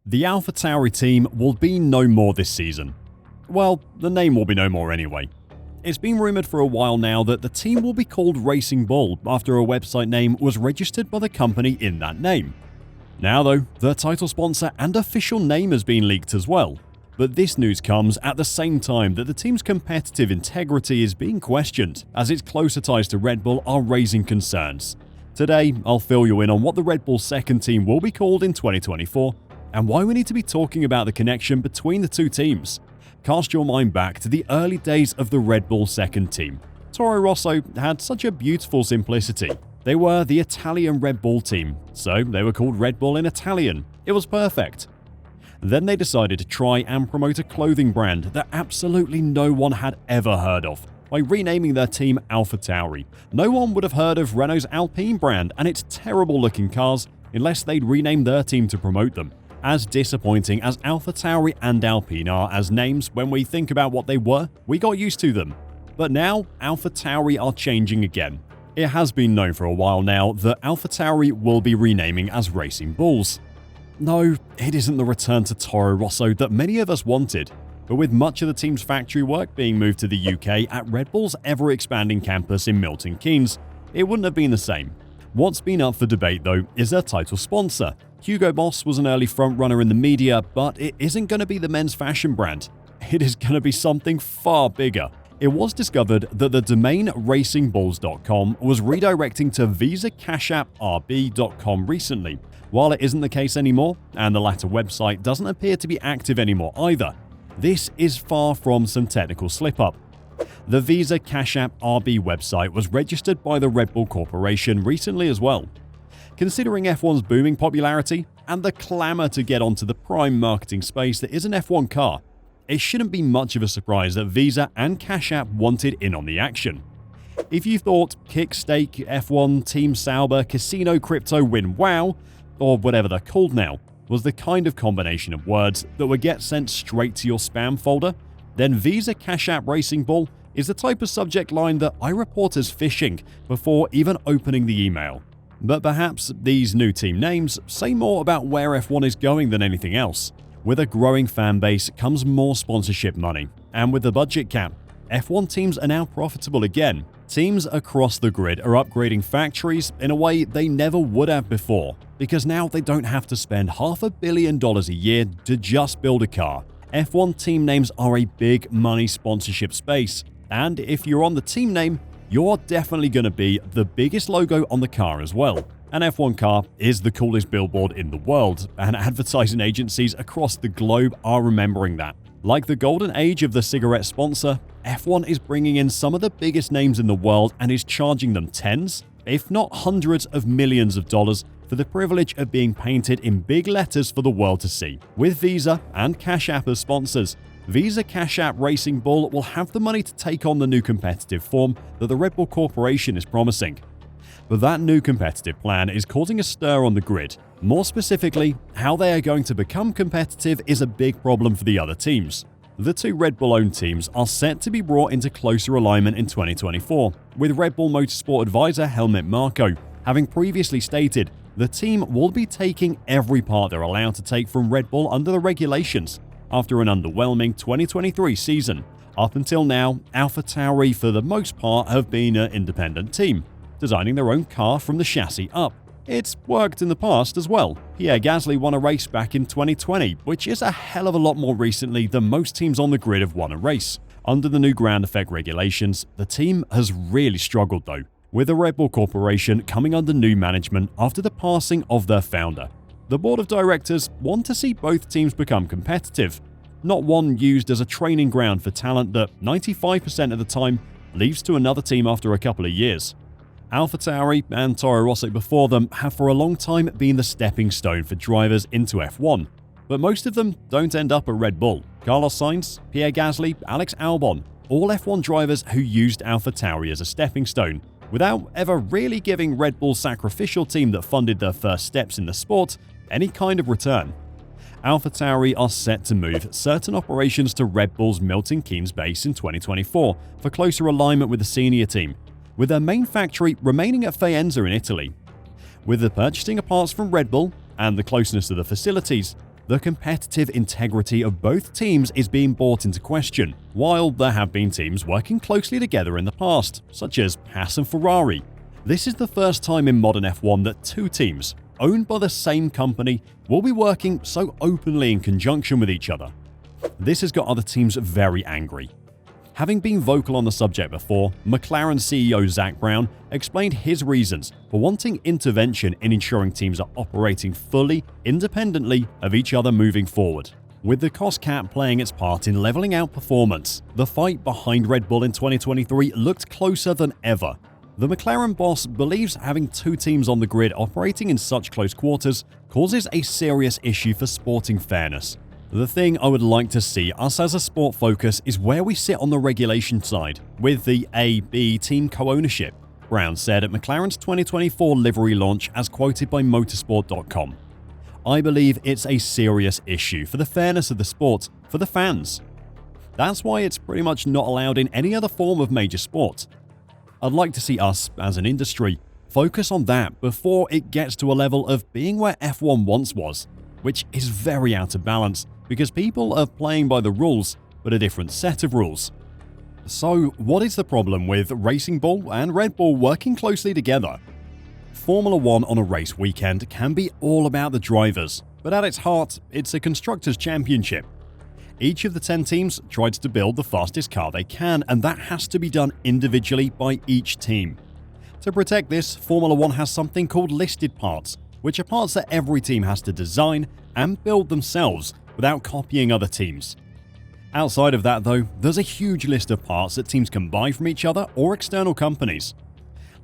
The AlphaTauri team will be no more this season. Well, the name will be no more anyway. It's been rumoured for a while now that the team will be called Racing Bull after a website name was registered by the company in that name. Now though, the title sponsor and official name has been leaked as well. But this news comes at the same time that the team's competitive integrity is being questioned, as its closer ties to Red Bull are raising concerns. Today, I'll fill you in on what the Red Bull second team will be called in 2024, and why we need to be talking about the connection between the two teams. Cast your mind back to the early days of the Red Bull second team. Toro Rosso had such a beautiful simplicity. They were the Italian Red Bull team, so they were called Red Bull in Italian. It was perfect. Then they decided to try and promote a clothing brand that absolutely no one had ever heard of by renaming their team AlphaTauri. No one would have heard of Renault's Alpine brand and its terrible looking cars unless they'd renamed their team to promote them. As disappointing as AlphaTauri and Alpine are as names when we think about what they were, we got used to them. But now, AlphaTauri are changing again. It has been known for a while now that AlphaTauri will be renaming as Racing Bulls. No, it isn't the return to Toro Rosso that many of us wanted, but with much of the team's factory work being moved to the UK at Red Bull's ever-expanding campus in Milton Keynes, it wouldn't have been the same. What's been up for debate though is their title sponsor. Hugo Boss was an early frontrunner in the media, but it isn't going to be the men's fashion brand. It is going to be something far bigger. It was discovered that the domain racingbulls.com was redirecting to visacashapp.rb.com recently. While it isn't the case anymore, and the latter website doesn't appear to be active anymore either, this is far from some technical slip-up. The Visa Cash App RB website was registered by the Red Bull Corporation recently as well. Considering F1's booming popularity and the clamour to get onto the prime marketing space that is an F1 car, it shouldn't be much of a surprise that Visa and Cash App wanted in on the action. If you thought Kick, Stake, F1, Team Sauber, Casino, Crypto, Win, Wow, or whatever they're called now, was the kind of combination of words that would get sent straight to your spam folder, then Visa Cash App Racing Bull is the type of subject line that I report as phishing before even opening the email. But perhaps these new team names say more about where F1 is going than anything else. With a growing fan base comes more sponsorship money, and with the budget cap, F1 teams are now profitable again. Teams across the grid are upgrading factories in a way they never would have before, because now they don't have to spend $500 million a year to just build a car. F1 team names are a big money sponsorship space, and if you're on the team name, you're definitely going to be the biggest logo on the car as well. An F1 car is the coolest billboard in the world, and advertising agencies across the globe are remembering that. Like the golden age of the cigarette sponsor, F1 is bringing in some of the biggest names in the world and is charging them tens, if not hundreds of millions of dollars for the privilege of being painted in big letters for the world to see. With Visa and Cash App as sponsors, Visa Cash App Racing Bull will have the money to take on the new competitive form that the Red Bull Corporation is promising. But that new competitive plan is causing a stir on the grid. More specifically, how they are going to become competitive is a big problem for the other teams. The two Red Bull-owned teams are set to be brought into closer alignment in 2024, with Red Bull Motorsport advisor Helmut Marko having previously stated the team will be taking every part they're allowed to take from Red Bull under the regulations after an underwhelming 2023 season. Up until now, AlphaTauri for the most part have been an independent team, designing their own car from the chassis up. It's worked in the past as well. Pierre Gasly won a race back in 2020, which is a hell of a lot more recently than most teams on the grid have won a race. Under the new ground effect regulations, the team has really struggled though, with the Red Bull Corporation coming under new management after the passing of their founder. The board of directors want to see both teams become competitive, not one used as a training ground for talent that 95% of the time leaves to another team after a couple of years. AlphaTauri and Toro Rosso before them have for a long time been the stepping stone for drivers into F1, but most of them don't end up at Red Bull. Carlos Sainz, Pierre Gasly, Alex Albon, all F1 drivers who used AlphaTauri as a stepping stone, without ever really giving Red Bull's sacrificial team that funded their first steps in the sport any kind of return. AlphaTauri are set to move certain operations to Red Bull's Milton Keynes base in 2024 for closer alignment with the senior team, with their main factory remaining at Faenza in Italy. With the purchasing of parts from Red Bull and the closeness of the facilities, The competitive integrity of both teams is being brought into question, while there have been teams working closely together in the past, such as Haas and Ferrari. This is the first time in modern F1 that two teams, owned by the same company, will be working so openly in conjunction with each other. This has got other teams very angry. Having been vocal on the subject before, McLaren CEO Zak Brown explained his reasons for wanting intervention in ensuring teams are operating fully independently of each other moving forward. With the cost cap playing its part in leveling out performance, the fight behind Red Bull in 2023 looked closer than ever. The McLaren boss believes having two teams on the grid operating in such close quarters causes a serious issue for sporting fairness. The thing I would like to see us as a sport focus is where we sit on the regulation side, with the A-B team co-ownership, Brown said at McLaren's 2024 livery launch as quoted by motorsport.com. I believe it's a serious issue for the fairness of the sport, for the fans. That's why it's pretty much not allowed in any other form of major sport. I'd like to see us, as an industry, focus on that before it gets to a level of being where F1 once was, which is very out of balance because people are playing by the rules, but a different set of rules. So, what is the problem with Racing Bull and Red Bull working closely together? Formula One on a race weekend can be all about the drivers, but at its heart, it's a constructors' championship. Each of the 10 teams tries to build the fastest car they can, and that has to be done individually by each team. To protect this, Formula One has something called listed parts, which are parts that every team has to design and build themselves without copying other teams. Outside of that though, there's a huge list of parts that teams can buy from each other or external companies.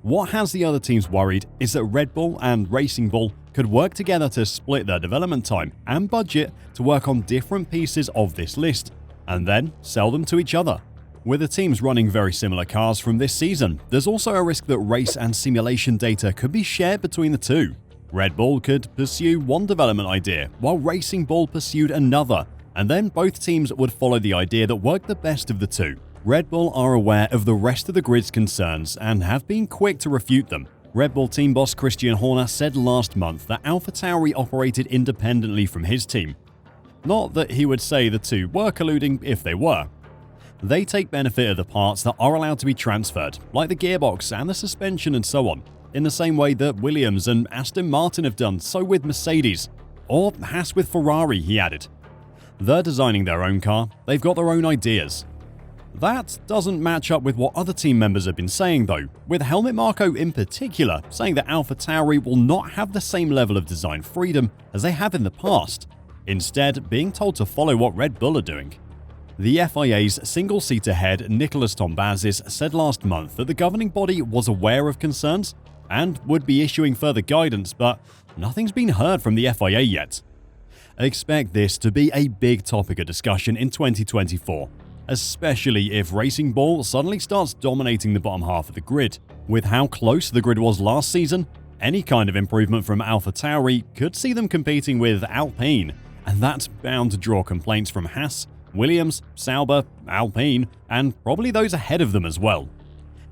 What has the other teams worried is that Red Bull and Racing Bull could work together to split their development time and budget to work on different pieces of this list, and then sell them to each other. With the teams running very similar cars from this season, there's also a risk that race and simulation data could be shared between the two. Red Bull could pursue one development idea, while Racing Bull pursued another, and then both teams would follow the idea that worked the best of the two. Red Bull are aware of the rest of the grid's concerns and have been quick to refute them. Red Bull team boss Christian Horner said last month that Tauri operated independently from his team. Not that he would say the two were colluding if they were. They take benefit of the parts that are allowed to be transferred, like the gearbox and the suspension and so on, in the same way that Williams and Aston Martin have done so with Mercedes, or Haas with Ferrari, he added. They're designing their own car, they've got their own ideas. That doesn't match up with what other team members have been saying though, with Helmut Marko in particular saying that Tauri will not have the same level of design freedom as they have in the past, instead being told to follow what Red Bull are doing. The FIA's single-seater head Nicolas Tombazis said last month that the governing body was aware of concerns and would be issuing further guidance, but nothing's been heard from the FIA yet. Expect this to be a big topic of discussion in 2024, especially if Racing Bull suddenly starts dominating the bottom half of the grid. With how close the grid was last season, any kind of improvement from Tauri could see them competing with Alpine, and that's bound to draw complaints from Haas, Williams, Sauber, Alpine, and probably those ahead of them as well.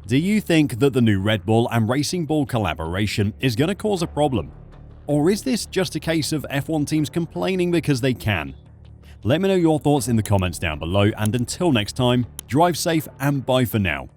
Do you think that the new Red Bull and Racing Bull collaboration is going to cause a problem? Or is this just a case of F1 teams complaining because they can? Let me know your thoughts in the comments down below, and until next time, drive safe and bye for now.